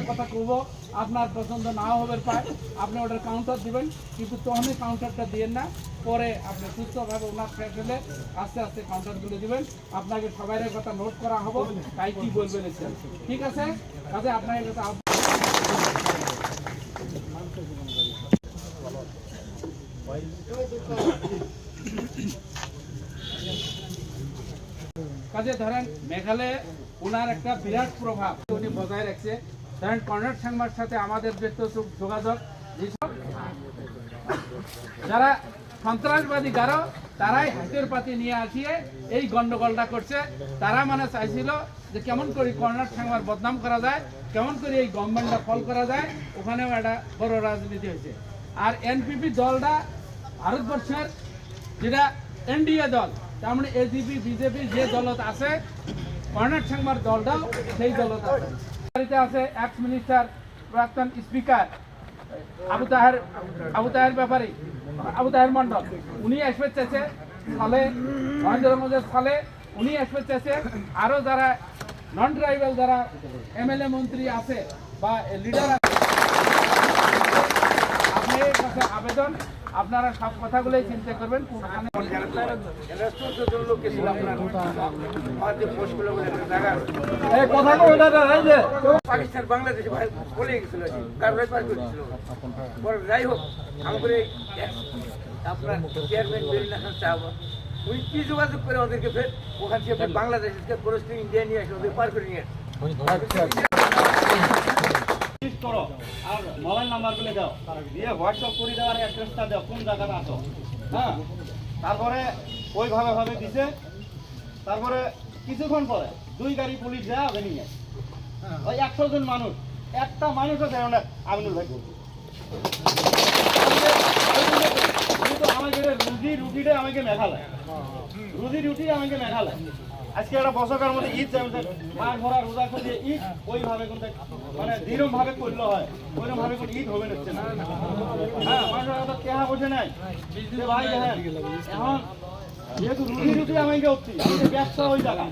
কথা কব আপনার পছন্দ নাও হবে পায় আপনি ওটার কাউন্টার দিবেন কিন্তু তখনই কাউন্টারটা দিয়েন না পরে আপনি সুস্থভাবে ওনার ফেলে আস্তে আস্তে কাউন্টারগুলো দিবেন আপনাকে সবাইয়ের কথা নোট করা হবে তাই কি বলবেন ঠিক আছে কাজে আপনাকে কথা কাজে ধরেন মেঘালয়ে ওনার একটা বিরাট প্রভাব উনি বজায় রাখছে ধরেন কর্নাট সাংমার সাথে আমাদের যে যোগাযোগ যেসব যারা সন্ত্রাসবাদী গারো তারাই হাতের পাতি নিয়ে আসিয়ে এই গন্ডগোলটা করছে তারা মানে চাইছিল যে কেমন করে কর্নাট সাংমার বদনাম করা যায় কেমন করে এই গভর্নমেন্টটা ফল করা যায় ওখানেও একটা বড় রাজনীতি হয়েছে আর এনপিপি দলটা ভারতবর্ষের যেটা এনডিএ দল তার মানে এজিপি বিজেপি যে দলত আছে কর্নাট সাংমার দলটাও সেই দলত আছে আছে এক্স মিনিস্টার প্রাক্তন স্পিকার আবু তাহের ব্যাপারী আবু তাহের মন্ডল উনি আসবে চাইছে সালে মহেন্দ্র মোদের সালে উনি আসবে চাইছে আরও যারা নন ট্রাইবাল যারা এমএলএ মন্ত্রী আছে বা লিডার আছে আপনার কাছে আবেদন আপনারা সব কথাগুলোই চিন্তা করবেন পাকিস্তান বাংলাদেশে বলে গেছিল কারবাই পার করেছিল যাই হোক আমাদের আপনার চেয়ারম্যান বেরিনাখান সাহেব উনি কি যোগাযোগ করে ওদেরকে ফের ওখান থেকে বাংলাদেশ পরিস্থিতি ইন্ডিয়া নিয়ে আসে ওদের পার করে নিয়ে করো আর মোবাইল নাম্বার গুলো দাও দিয়ে হোয়াটসঅ্যাপ করে দেওয়ার অ্যাড্রেসটা দাও কোন জায়গাটা আছো হ্যাঁ তারপরে ওইভাবে দিছে তারপরে কিছুক্ষণ পরে 2 গাড়ি পুলিশ যায় ওখানে নিয়ে ওই 100 জন মানুষ একটা মানুষও দেয় না আমিনুল ভাই কিন্তু আমাকে রুটিটা আমাকে মেঘালয় রুটি আমাকে মেঘালয় আজকে একটা বছরের মধ্যে ঈদ মাছ ভরা রোজা করে ঈদ ওইভাবে কিন্তু মানে দৃঢ় ভাবে করলে হয় ওইরকম ভাবে কোনো ঈদ হবে না হ্যাঁ মানুষের কথা কেহা বোঝে নাই ভাই এখন যেহেতু রুটি আমাকে ব্যবসা ওই জায়গা